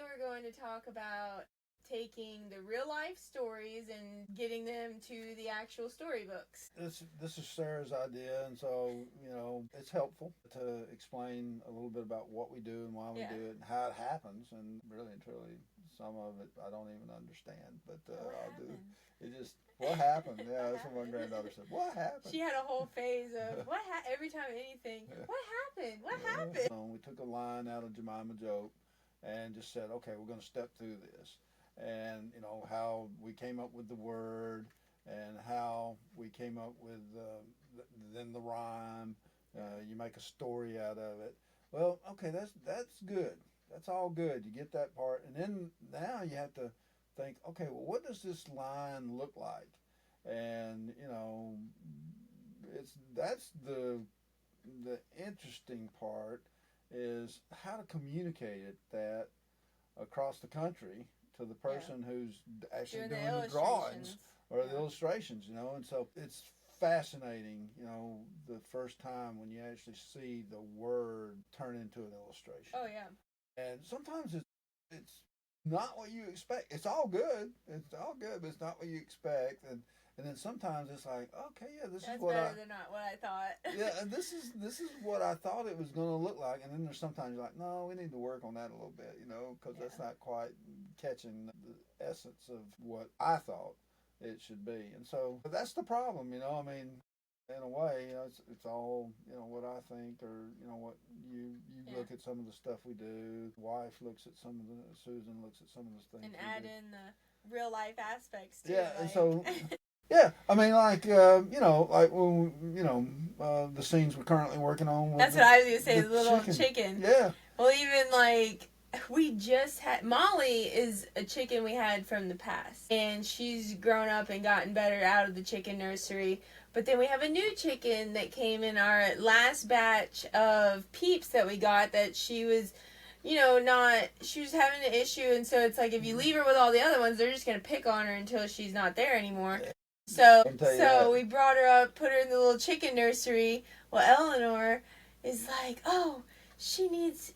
we're going to talk about taking the real life stories and getting them to the actual storybooks. This is Sarah's idea, and so it's helpful to explain a little bit about what we do and why we do it and how it happens. And really and truly, some of it I don't even understand, but I'll do. It just what happened? Yeah, that's what my granddaughter said. What happened? She had a whole phase of every time anything. What happened? What happened? We took a line out of Jemima Joke and just said, okay, we're going to step through this. And how we came up with the word and how we came up with then the rhyme. You make a story out of it. Well, okay, that's good. That's all good. You get that part, and then now you have to think, okay, well, what does this line look like? And that's the interesting part is how to communicate it that across the country to the person who's actually doing the drawings or the illustrations, and so it's fascinating, the first time when you actually see the word turn into an illustration. Oh yeah. And sometimes it's not what you expect. It's all good, but it's not what you expect. And then sometimes it's like, okay, yeah, this That's is what better than not what I thought. yeah, and this is what I thought it was going to look like. And then there's sometimes you're like, no, we need to work on that a little bit, because that's not quite catching the essence of what I thought it should be. And so that's the problem, I mean, in a way, it's all, what I think, or, what you look at some of the stuff we do. Wife looks at Susan looks at some of the things. And add in the real life aspects too. Yeah, and so. Yeah, I mean, like like when the scenes we're currently working on. That's what I was gonna say. The little chicken. Yeah. Well, even like we just had Molly is a chicken we had from the past, and she's grown up and gotten better out of the chicken nursery. But then we have a new chicken that came in our last batch of peeps that we got. That she was. She was having an issue, and so it's like if you leave her with all the other ones, they're just gonna pick on her until she's not there anymore. Yeah. So we brought her up, put her in the little chicken nursery. Well, Eleanor is like, oh, she needs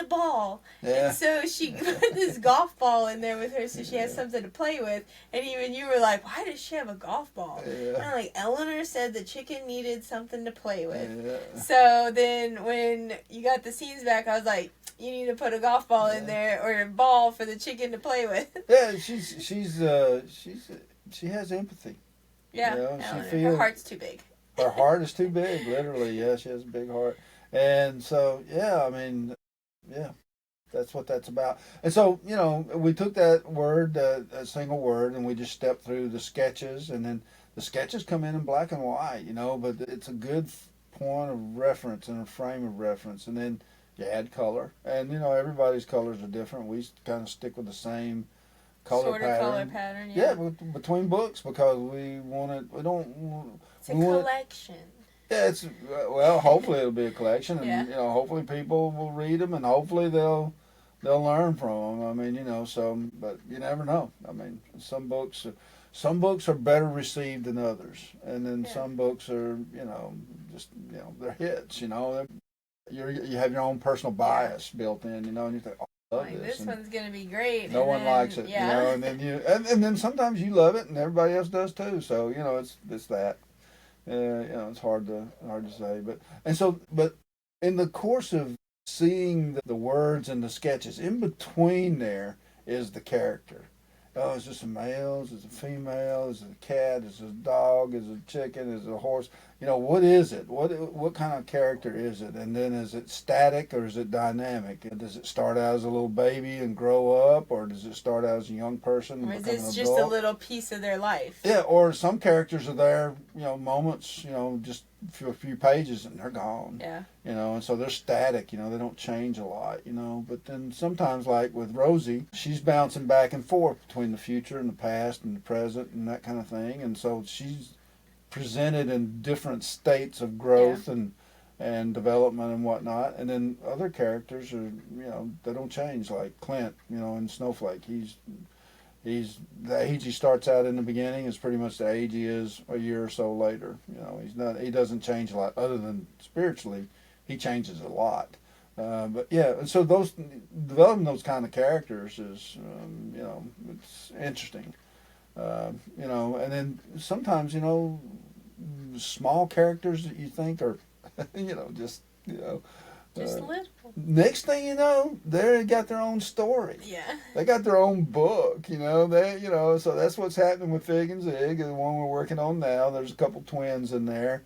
a ball. Yeah. And so she put this golf ball in there with her so she has something to play with. And even you were like, why does she have a golf ball? Yeah. And I'm like, Eleanor said the chicken needed something to play with. Yeah. So then when you got the scenes back, I was like, you need to put a golf ball in there or a ball for the chicken to play with. Yeah, she has empathy. Yeah, her heart's too big. Her heart is too big, literally. Yeah, she has a big heart. And so, yeah, I mean, yeah, that's what that's about. And so, we took that word, a single word, and we just stepped through the sketches, and then the sketches come in black and white, but it's a good point of reference and a frame of reference. And then you add color, and, everybody's colors are different. We kind of stick with the same color pattern. Yeah, between books, because we don't. It's a collection. Yeah, hopefully it'll be a collection, and hopefully people will read them, and hopefully they'll learn from them. I mean, but you never know. I mean, some books are better received than others, and then some books are they're hits. You have your own personal bias built in, and you think, this one's gonna be great. No one likes it, and then and then sometimes you love it, and everybody else does too. So it's that. It's hard to say, but in the course of seeing the words and the sketches, in between there is the character. Oh, is this a male? Is this a female? Is it a cat? Is it a dog? Is it a chicken? Is it a horse? What is it? What kind of character is it? And then is it static or is it dynamic? Does it start out as a little baby and grow up, or does it start out as a young person? Or is this just a little piece of their life? Yeah, or some characters are there, moments, just for a few pages and they're gone. Yeah. And so they're static, they don't change a lot, But then sometimes, like with Rosie, she's bouncing back and forth between the future and the past and the present and that kind of thing. And so she's presented in different states of growth and development and whatnot. And then other characters are, they don't change, like Clint, in Snowflake. He's the age he starts out in the beginning is pretty much the age he is a year or so later. He doesn't change a lot, other than spiritually, he changes a lot. But yeah, and so those developing those kind of characters is, it's interesting. And then sometimes, small characters that you think are, just, Just little. next thing you know, they got their own story. Yeah. They got their own book, so that's what's happening with Fig and Zig, the one we're working on now. There's a couple twins in there.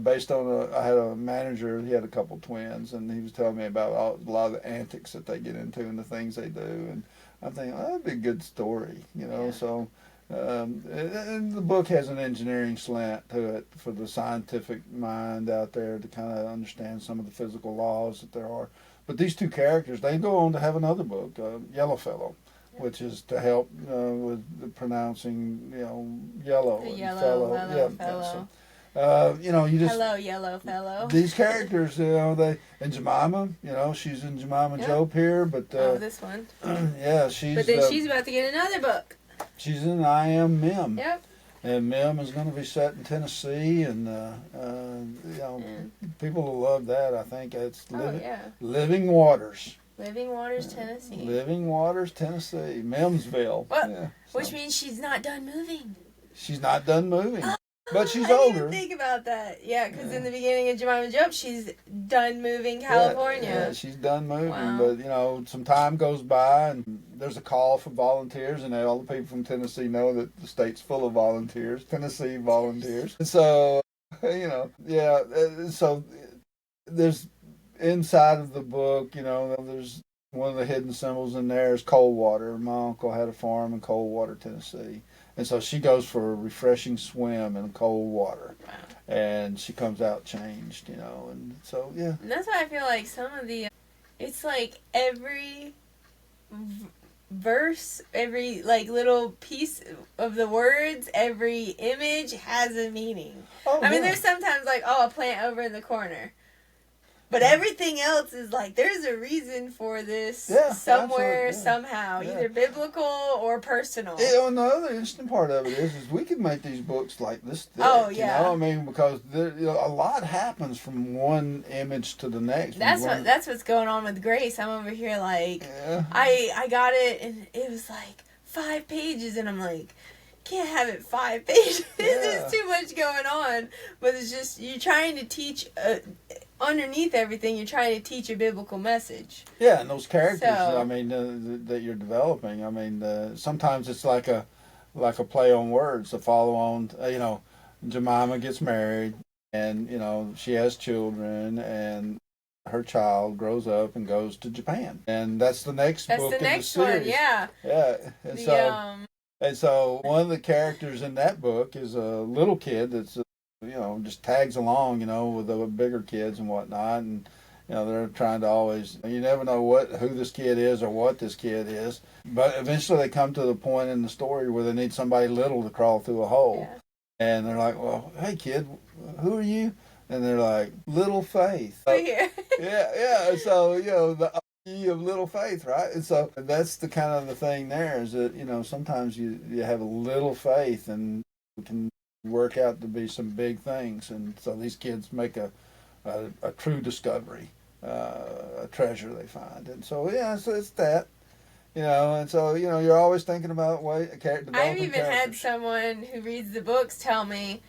Based on I had a manager, he had a couple twins, and he was telling me about a lot of the antics that they get into and the things they do. And I'm thinking, oh, that'd be a good story, Yeah. So, and the book has an engineering slant to it for the scientific mind out there to kind of understand some of the physical laws that there are. But these two characters, they go on to have another book, Yellow Fellow, which is to help with the pronouncing, yellow The and yellow, fellow. fellow, Yeah, fellow. you just Hello, yellow fellow. these characters, they and Jemima, she's in Jemima Yep. Jope here, but This one. yeah, she's But then she's about to get another book. she's in I Am Mim, Yep. and Mim is going to be set in Tennessee, and people will love that. I think it's Living Waters. Living Waters, Tennessee. Living Waters, Tennessee, Mimsville. What? Yeah, Which means she's not done moving. she's not done moving. But she's I older. didn't think about that. Yeah, because in the beginning of Jemima Jope, she's done moving California. Yeah, she's done moving. Wow. But, some time goes by and there's a call for volunteers, and all the people from Tennessee know that the state's full of volunteers, Tennessee volunteers. And so, so there's inside of the book, there's one of the hidden symbols in there is Coldwater. My uncle had a farm in Coldwater, Tennessee. And so she goes for a refreshing swim in cold water. Wow. And she comes out changed, and so, yeah. And that's why I feel like some of the, it's like every verse, every like little piece of the words, every image has a meaning. Oh, I mean, yeah. there's sometimes like, a plant over in the corner. But everything else is like, there's a reason for this somewhere, somehow, either biblical or personal. And the other interesting part of it is we could make these books like this thick. Oh, yeah. I mean, because a lot happens from one image to the next. That's what's going on with Grace. I'm over here like, I got it, and it was like 5 pages, and I'm like, can't have it 5 pages. There's too much going on. But it's just, you're trying to teach underneath everything, you're trying to teach a biblical message. Yeah, and those characters, that you're developing, sometimes it's like a play on words, to follow on, Jemima gets married, and, she has children, and her child grows up and goes to Japan. And that's the next book in the series. That's the next one, yeah. Yeah, and so one of the characters in that book is a little kid that's just tags along, with the bigger kids and whatnot, and they're trying to always, you never know who this kid is or what this kid is, but eventually they come to the point in the story where they need somebody little to crawl through a hole, and they're like, well, hey kid, who are you? And they're like, Little Faith. Here. yeah. So the of Little Faith, right? And so that's the kind of the thing there is that sometimes you have a little faith and it can work out to be some big things, and so these kids make a true discovery, a treasure they find, and so so it's that, and so you're always thinking about developing I've even characters. had someone who reads the books tell me,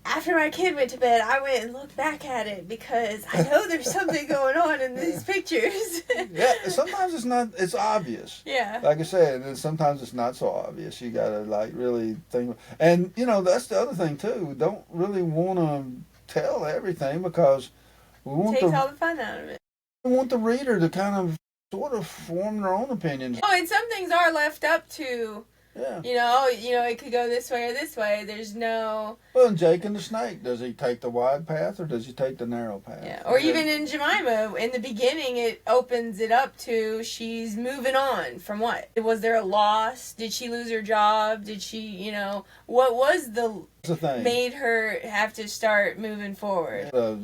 after my kid went to bed, I went and looked back at it because I know there's something going on in these pictures. Yeah, sometimes it's obvious. Yeah. Like I said, and then sometimes it's not so obvious. You gotta really think. And that's the other thing too. We don't really want to tell everything because we want Takes all the fun out of it. We want the reader to kind of sort of form their own opinions. Oh, and some things are left up to. Yeah. It could go this way or this way. There's no... Well, in Jake and the Snake, does he take the wide path or does he take the narrow path? Yeah. Or even in Jemima, in the beginning, it opens it up to she's moving on from what? Was there a loss? Did she lose her job? Did she, what was the thing made her have to start moving forward? The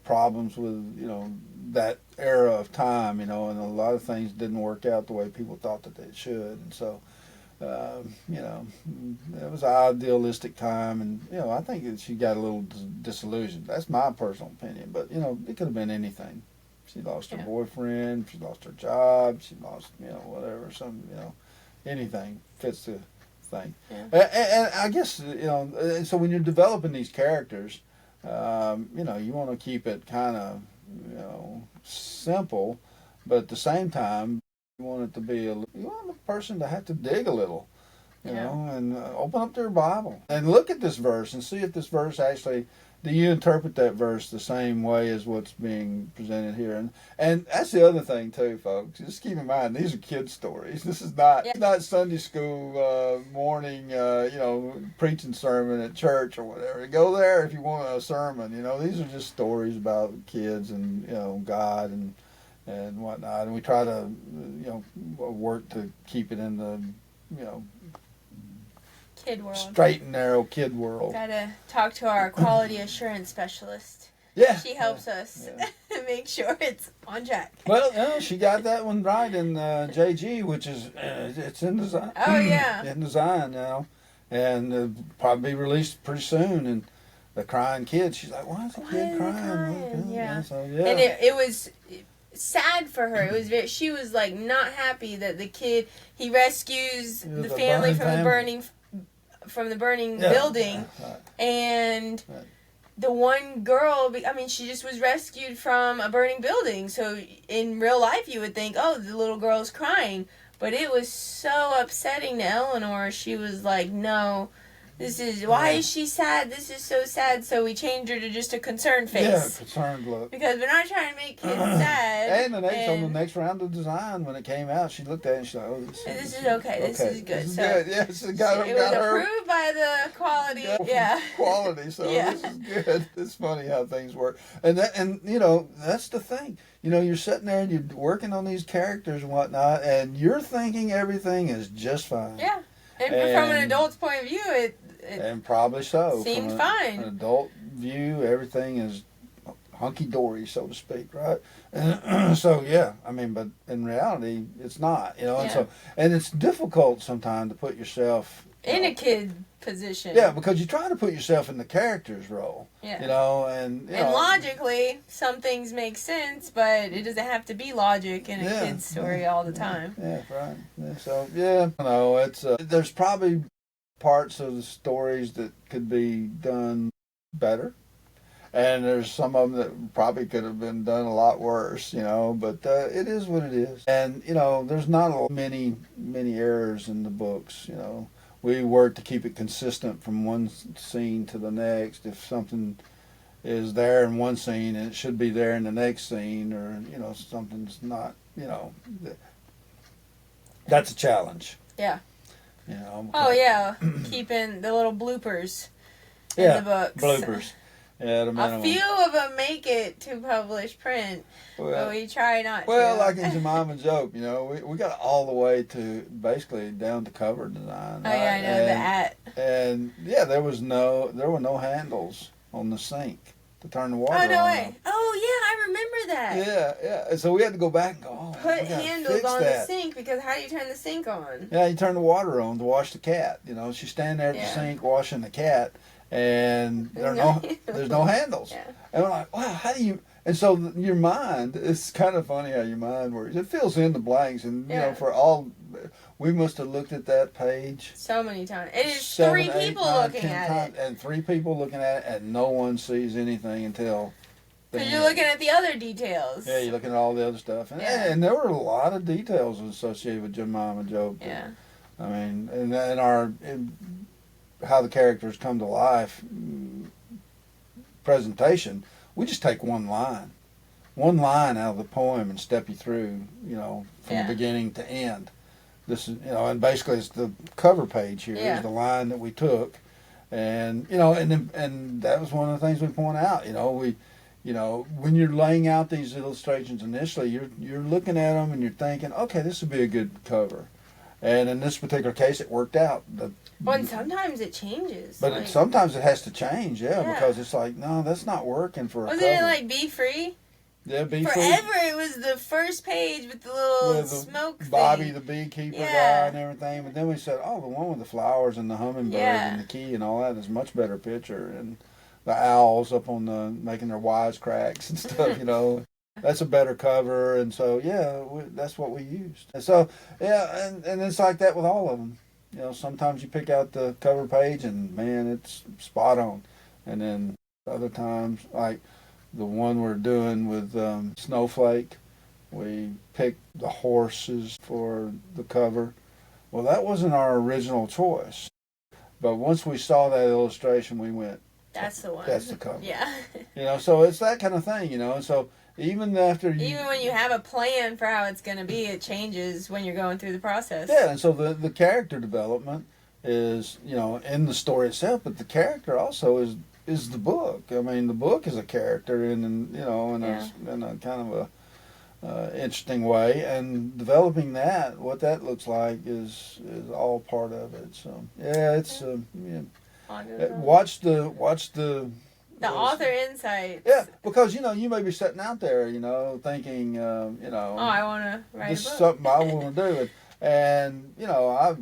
problems with, that era of time, and a lot of things didn't work out the way people thought that they should. And so... You know, it was an idealistic time, and you know, I think that she got a little disillusioned. That's my personal opinion, but you know, it could have been anything. She lost her boyfriend, she lost her job, she lost, you know, whatever, some, you know, anything fits the thing. Yeah. And I guess, you know, so when you're developing these characters, you know, you want to keep it kind of, you know, simple, but at the same time, you want it to be you want the person to have to dig a little, you know, and open up their Bible and look at this verse and see if this verse actually, do you interpret that verse the same way as what's being presented here? And that's the other thing too, folks. Just keep in mind, these are kids' stories. This is not not Sunday school morning, you know, preaching sermon at church or whatever. Go there if you want a sermon. You know, these are just stories about kids and, you know, God and whatnot. And we try to, you know, work to keep it in the, you know, kid world. Straight and narrow kid world. Gotta talk to our quality assurance specialist. Yeah. She helps us make sure it's on track. Well, yeah, she got that one right in JG, which is, it's in design. Oh, yeah. In design now. And probably be released pretty soon. And the crying kid, she's like, why is the kid crying? Yeah. So, yeah. And it was sad for her. It was she was like not happy that the kid, he rescues the family from the burning building, and the one girl, I mean, she just was rescued from a burning building. So in real life, you would think, oh, the little girl's crying, but it was so upsetting to Eleanor. She was like, no, this is, why is she sad? This is so sad. So we changed her to just a concerned face. Yeah, concerned look. Because we're not trying to make kids sad. And on the next round of design, when it came out, she looked at it and she's like, oh, this is okay. This is good. This is good. Yeah, it was approved by the quality. Quality. So this is good. It's funny how things work. And you know, that's the thing. You know, you're sitting there and you're working on these characters and whatnot, and you're thinking everything is just fine. Yeah. And from an adult's point of view, it and probably so. Seemed fine. An adult view, everything is hunky-dory, so to speak, right? And so, yeah, I mean, but in reality, it's not, you know. And it's difficult sometimes to put yourself in a kid position. Yeah, because you try to put yourself in the character's role. Yeah. You know, and logically, some things make sense, but it doesn't have to be logic in a kid's story all the time. Yeah, right. Yeah, so, yeah, no, it's there's probably parts of the stories that could be done better. And there's some of them that probably could have been done a lot worse, you know, but it is what it is. And, you know, there's not many errors in the books, you know. We work to keep it consistent from one scene to the next. If something is there in one scene and it should be there in the next scene, or, you know, something's not, you know, that's a challenge. Yeah. You know, keeping the little bloopers in the books. Bloopers. Yeah, the minimum. A few of them make it to published print, but we try not to. Well, like in Jemima Joke, you know, we got all the way to basically down to cover design. Oh, yeah, I know, And, yeah, there were no handles on the sink to turn the water on. Oh, no way. Oh, yeah, I remember that. Yeah. And so we had to go back and go, put handles on the sink, because how do you turn the sink on? Yeah, you turn the water on to wash the cat. You know, she's standing there at the sink washing the cat, and there's no handles. Yeah. And we're like, wow, how do you... And so your mind, it's kind of funny how your mind works. It fills in the blanks, and, you know, for all... We must have looked at that page so many times. It is 7, 3 people looking at it. And 3 people looking at it, and no one sees anything until... Because you're looking at the other details. Yeah, you're looking at all the other stuff. And there were a lot of details associated with Jemima Joke. Yeah. I mean, in how the characters come to life presentation, we just take one line out of the poem and step you through, you know, from the beginning to end. This is, you know, and basically it's the cover page here is the line that we took, and, you know, and that was one of the things we point out. You know, when you're laying out these illustrations initially, you're looking at them and you're thinking, okay, this would be a good cover. And in this particular case, it worked out. And sometimes it changes. But sometimes it has to change, because it's like, no, that's not working for a cover. Wasn't it like Be Free? Yeah, Forever it was the first page with the little smoke thing. Bobby the beekeeper guy and everything. But then we said, oh, the one with the flowers and the hummingbird and the key and all that is a much better picture. And the owls up on the making their wisecracks and stuff, you know. That's a better cover. And so, yeah, that's what we used. And so, yeah, and it's like that with all of them. You know, sometimes you pick out the cover page and, man, it's spot on. And then other times, like the one we're doing with Snowflake, we picked the horses for the cover. Well, that wasn't our original choice. But once we saw that illustration, we went, that's the one. That's the cover. Yeah. You know, so it's that kind of thing, you know. And so even after even when you have a plan for how it's going to be, it changes when you're going through the process. Yeah, and so the character development is, you know, in the story itself, but the character also is the book. I mean, the book is a character in you know, in a kind of a interesting way, and developing that, what that looks like is all part of it. So yeah, it's watch the author insights. Yeah, because you know you may be sitting out there, you know, thinking, you know, oh, I want to write this a book. is something I want to do, and you know,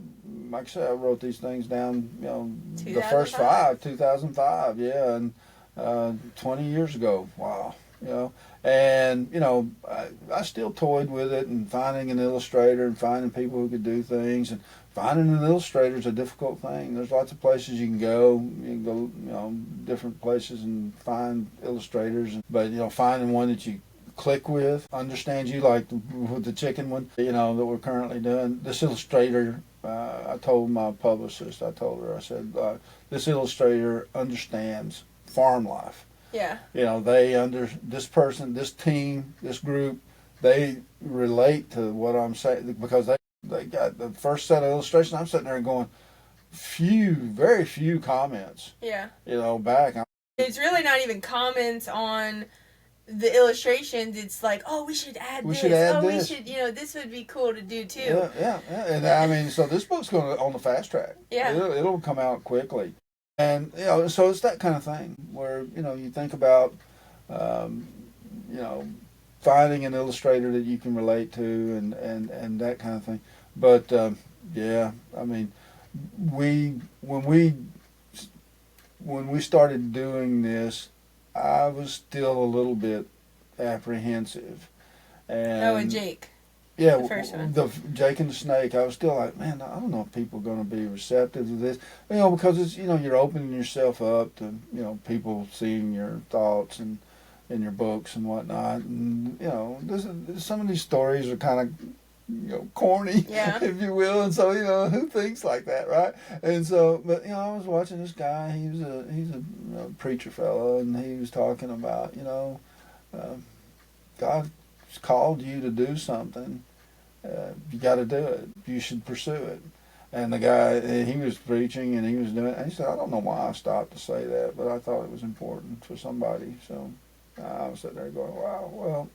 like I said, I wrote these things down, you know, the first 2005, yeah, and 20 years ago, wow, you know, and you know, I still toyed with it and finding an illustrator and finding people who could do things, and finding an illustrator is a difficult thing. There's lots of places you can go. You can go, you know, different places and find illustrators. But, you know, finding one that you click with, understands you, like with the chicken one, you know, that we're currently doing. This illustrator, I told my publicist, I told her, I said, this illustrator understands farm life. Yeah. You know, this person, this team, this group, they relate to what I'm saying because they got the first set of illustrations. I'm sitting there going, very few comments. Yeah. You know, back. It's really not even comments on the illustrations. It's like, oh, we should add this. We should, you know, this would be cool to do too. Yeah. And I mean, so this book's going on the fast track. Yeah. It'll come out quickly. And, you know, so it's that kind of thing where, you know, you think about, you know, finding an illustrator that you can relate to and that kind of thing. But yeah, I mean, when we started doing this, I was still a little bit apprehensive. And with Jake. Yeah, the first one. The Jake and the Snake. I was still like, man, I don't know if people are going to be receptive to this, you know, because it's, you know, you're opening yourself up to, you know, people seeing your thoughts and in your books and whatnot, and you know, some of these stories are kind of, you know, corny, if you will, and so, you know, who thinks like that, right? And so, but you know, I was watching this guy. He's a you know, preacher fellow, and he was talking about, you know, God's called you to do something. You got to do it. You should pursue it. And the guy, he was preaching and he was doing it. And he said, I don't know why I stopped to say that, but I thought it was important for somebody. So I was sitting there going, wow, well,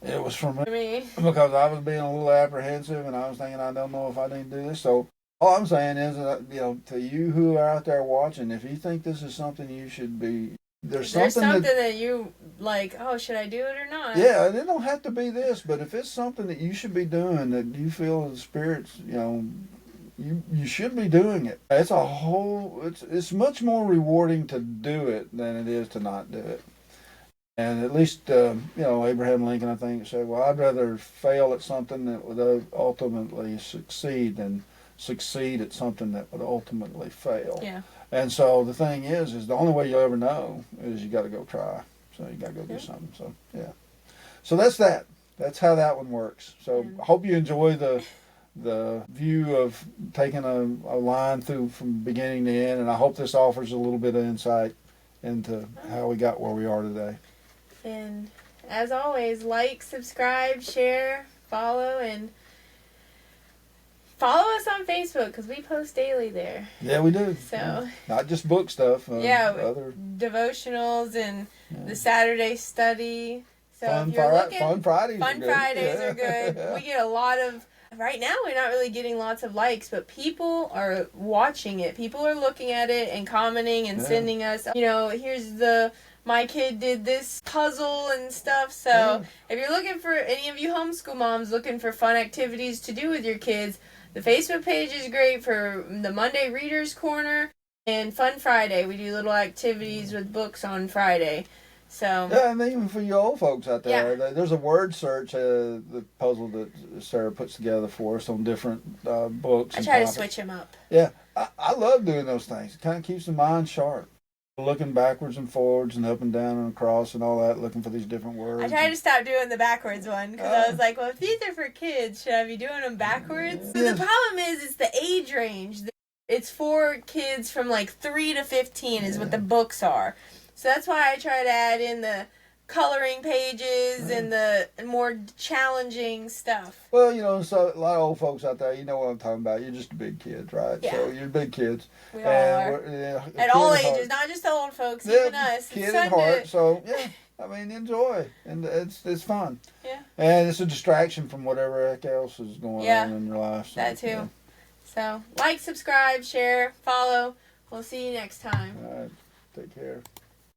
it was for me. Because I was being a little apprehensive and I was thinking, I don't know if I need to do this. So all I'm saying is, you know, to you who are out there watching, if you think this is something you should be, there's something that you like, oh, should I do it or not? Yeah, and it don't have to be this, but if it's something that you should be doing, that you feel the Spirit's, you know, you should be doing it. It's much more rewarding to do it than it is to not do it. And at least, you know, Abraham Lincoln, I think, said, well, I'd rather fail at something that would ultimately succeed than succeed at something that would ultimately fail. Yeah. And so the thing is the only way you'll ever know is you got to go try. So you got to go do something. So, yeah. So that's that. That's how that one works. So I hope you enjoy the view of taking a line through from beginning to end, and I hope this offers a little bit of insight into how we got where we are today. And as always, like, subscribe, share, follow, and follow us on Facebook because we post daily there. Yeah, we do. So not just book stuff. Other devotionals and the Saturday study. So Fun Fridays. Fun Fridays are good. We get a lot of. Right now, we're not really getting lots of likes, but people are watching it. People are looking at it and commenting and sending us, you know, here's the my kid did this puzzle and stuff. So Yeah. if you're looking for, any of you homeschool moms looking for fun activities to do with your kids, the Facebook page is great for the Monday Readers Corner and Fun Friday. We do little activities with books on Friday. So Yeah, and even for you old folks out there, Yeah. there's a word search, the puzzle that Sarah puts together for us on different books. I and try to topics. switch them up. Yeah, I love doing those things. It kind of keeps the mind sharp. Looking backwards and forwards and up and down and across and all that, looking for these different words. I tried to stop doing the backwards one because I was like, well, if these are for kids, should I be doing them backwards? So Yes. the problem is, it's the age range. It's for kids from like 3 to 15 is what the books are. So that's why I try to add in the coloring pages and the more challenging stuff. Well, you know, so a lot of old folks out there, you know what I'm talking about. You're just big kids, right? Yeah. So you're big kids. We all are. At all ages, not just the old folks, even us. Kid at heart. So, yeah, I mean, enjoy. And it's fun. Yeah. And it's a distraction from whatever else is going on in your life. So, that too. Yeah. So, like, subscribe, share, follow. We'll see you next time. All right. Take care.